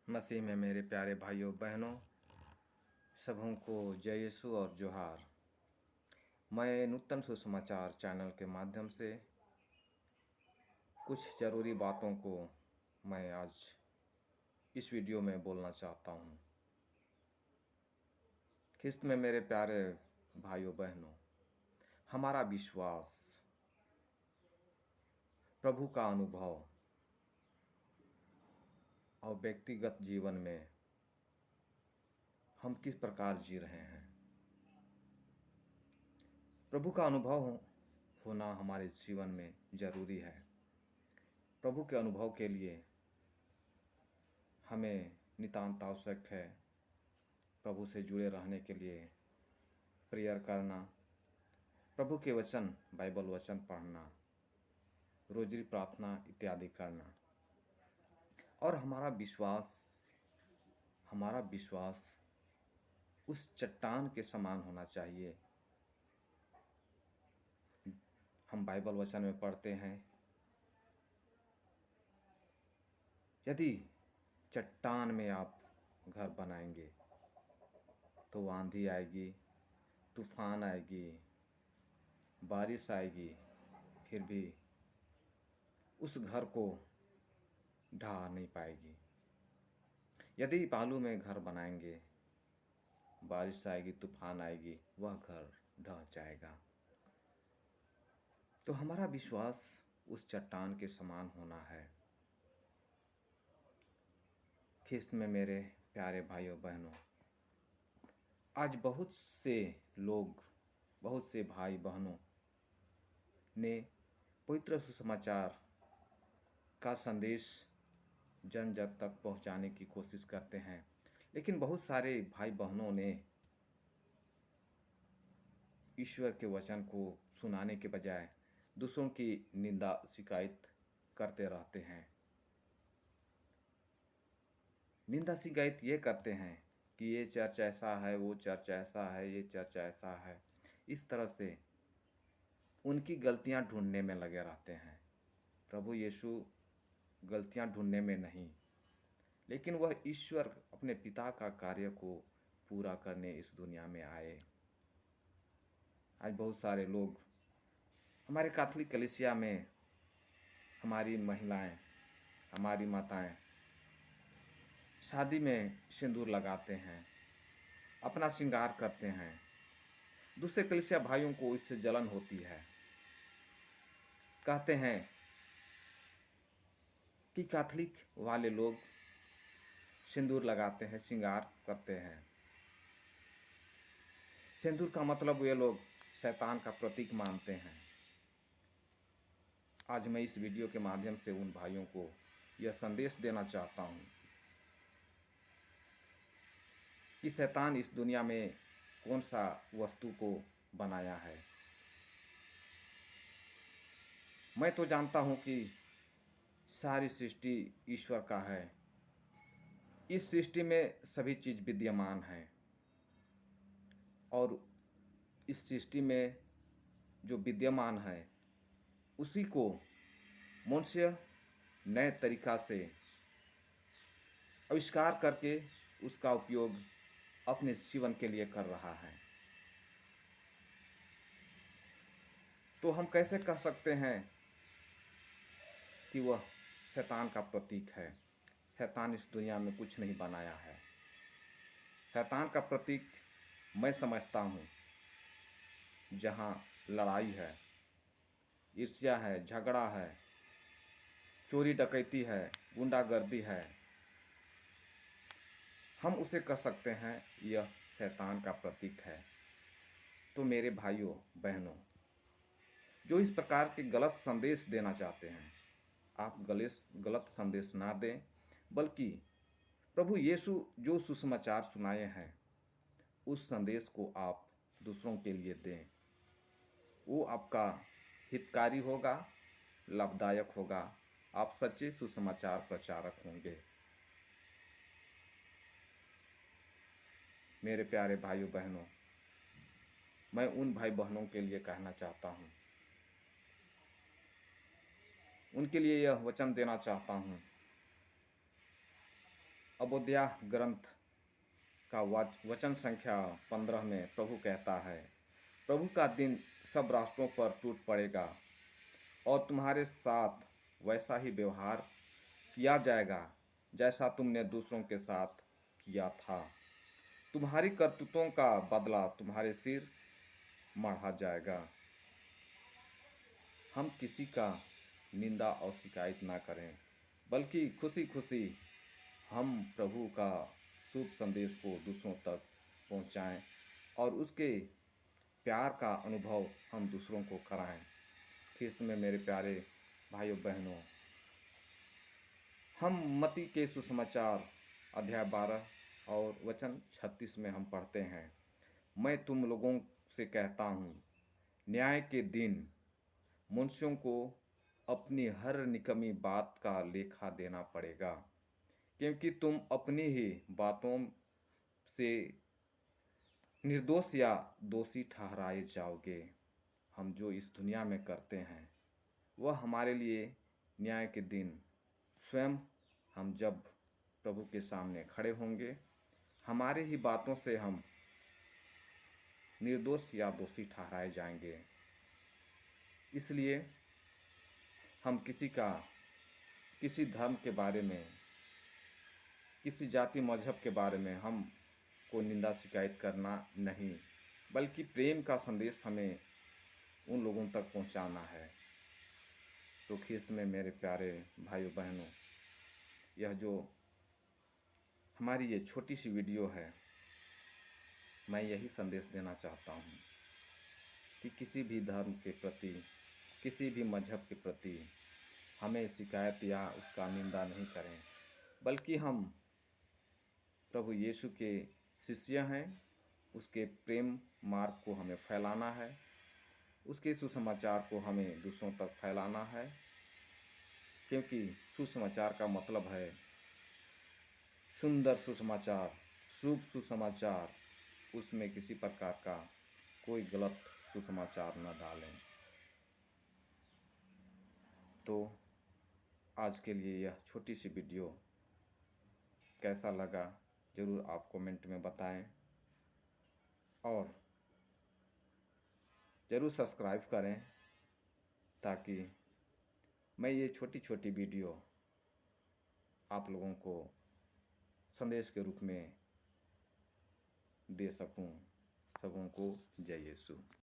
मसीह में मेरे प्यारे भाइयों बहनों, सबों को जय यीशु और जोहार। मैं नूतन सुसमाचार चैनल के माध्यम से कुछ ज़रूरी बातों को मैं आज इस वीडियो में बोलना चाहता हूँ। ख्रिस्त में मेरे प्यारे भाइयों बहनों, हमारा विश्वास, प्रभु का अनुभव और व्यक्तिगत जीवन में हम किस प्रकार जी रहे हैं, प्रभु का अनुभव होना हमारे जीवन में ज़रूरी है। प्रभु के अनुभव के लिए हमें नितांत आवश्यक है प्रभु से जुड़े रहने के लिए प्रेयर करना, प्रभु के वचन बाइबल वचन पढ़ना, रोज़री प्रार्थना इत्यादि करना। और हमारा विश्वास उस चट्टान के समान होना चाहिए। हम बाइबल वचन में पढ़ते हैं, यदि चट्टान में आप घर बनाएंगे तो आंधी आएगी, तूफान आएगी, बारिश आएगी, फिर भी उस घर को ढहा नहीं पाएगी। यदि बालू में घर बनाएंगे, बारिश आएगी, तूफान आएगी, वह घर ढह जाएगा। तो हमारा विश्वास उस चट्टान के समान होना है। ख्रिस्त में मेरे प्यारे भाइयों बहनों, आज बहुत से भाई बहनों ने पवित्र सुसमाचार का संदेश जन जन तक पहुंचाने की कोशिश करते हैं, लेकिन बहुत सारे भाई बहनों ने ईश्वर के वचन को सुनाने के बजाय दूसरों की निंदा शिकायत करते रहते हैं। निंदा शिकायत ये करते हैं कि ये चर्च ऐसा है, वो चर्च ऐसा है, ये चर्च ऐसा है। इस तरह से उनकी गलतियां ढूंढने में लगे रहते हैं। प्रभु यीशु गलतियां ढूंढने में नहीं, लेकिन वह ईश्वर अपने पिता का कार्य को पूरा करने इस दुनिया में आए। आज बहुत सारे लोग हमारे कैथोलिक कलीसिया में, हमारी महिलाएं, हमारी माताएं शादी में सिंदूर लगाते हैं, अपना श्रृंगार करते हैं। दूसरे कलीसिया भाइयों को इससे जलन होती है। कहते हैं कि कैथोलिक वाले लोग सिंदूर लगाते हैं, श्रृंगार करते हैं। सिंदूर का मतलब वे लोग शैतान का प्रतीक मानते हैं। आज मैं इस वीडियो के माध्यम से उन भाइयों को यह संदेश देना चाहता हूँ कि शैतान इस दुनिया में कौन सा वस्तु को बनाया है। मैं तो जानता हूँ कि सारी सृष्टि ईश्वर का है। इस सृष्टि में सभी चीज़ विद्यमान है और इस सृष्टि में जो विद्यमान है उसी को मनुष्य नए तरीका से आविष्कार करके उसका उपयोग अपने जीवन के लिए कर रहा है। तो हम कैसे कह सकते हैं कि वह शैतान का प्रतीक है? शैतान इस दुनिया में कुछ नहीं बनाया है। शैतान का प्रतीक मैं समझता हूँ जहाँ लड़ाई है, ईर्ष्या है, झगड़ा है, चोरी डकैती है, गुंडागर्दी है, हम उसे कह सकते हैं यह शैतान का प्रतीक है। तो मेरे भाइयों बहनों, जो इस प्रकार के गलत संदेश देना चाहते हैं, आप गलत संदेश ना दें, बल्कि प्रभु यीशु जो सुसमाचार सुनाए हैं उस संदेश को आप दूसरों के लिए दें। वो आपका हितकारी होगा, लाभदायक होगा। आप सच्चे सुसमाचार प्रचारक होंगे। मेरे प्यारे भाइयों बहनों, मैं उन भाई बहनों के लिए कहना चाहता हूँ, उनके लिए यह वचन देना चाहता हूँ अबोध्या ग्रंथ का वचन संख्या 15 में प्रभु कहता है, प्रभु का दिन सब राष्ट्रों पर टूट पड़ेगा और तुम्हारे साथ वैसा ही व्यवहार किया जाएगा जैसा तुमने दूसरों के साथ किया था। तुम्हारी करतूतों का बदला तुम्हारे सिर मढ़ा जाएगा। हम किसी का निंदा और शिकायत ना करें, बल्कि खुशी खुशी हम प्रभु का शुभ संदेश को दूसरों तक पहुंचाएं और उसके प्यार का अनुभव हम दूसरों को कराएं। ख्रिस्त में मेरे प्यारे भाइयों बहनों, हम मत्ती के सुसमाचार अध्याय 12 और वचन 36 में हम पढ़ते हैं, मैं तुम लोगों से कहता हूँ, न्याय के दिन मनुष्यों को अपनी हर निकम्मी बात का लेखा देना पड़ेगा, क्योंकि तुम अपनी ही बातों से निर्दोष या दोषी ठहराए जाओगे। हम जो इस दुनिया में करते हैं वह हमारे लिए न्याय के दिन स्वयं हम जब प्रभु के सामने खड़े होंगे, हमारे ही बातों से हम निर्दोष या दोषी ठहराए जाएंगे। इसलिए हम किसी धर्म के बारे में, किसी जाति मजहब के बारे में हम को निंदा शिकायत करना नहीं, बल्कि प्रेम का संदेश हमें उन लोगों तक पहुंचाना है। तो ख्रिस्त में मेरे प्यारे भाइयों बहनों, यह जो हमारी ये छोटी सी वीडियो है, मैं यही संदेश देना चाहता हूँ कि किसी भी धर्म के प्रति, किसी भी मजहब के प्रति हमें शिकायत या उसका निंदा नहीं करें, बल्कि हम प्रभु यीशु के शिष्य हैं। उसके प्रेम मार्ग को हमें फैलाना है, उसके सुसमाचार को हमें दूसरों तक फैलाना है, क्योंकि सुसमाचार का मतलब है सुंदर सुसमाचार, शुभ सुसमाचार। उसमें किसी प्रकार का कोई गलत सुसमाचार न डालें। तो आज के लिए यह छोटी सी वीडियो कैसा लगा ज़रूर आप कमेंट में बताएं और ज़रूर सब्सक्राइब करें, ताकि मैं ये छोटी छोटी वीडियो आप लोगों को संदेश के रूप में दे सकूं। सबों को जय यीशु।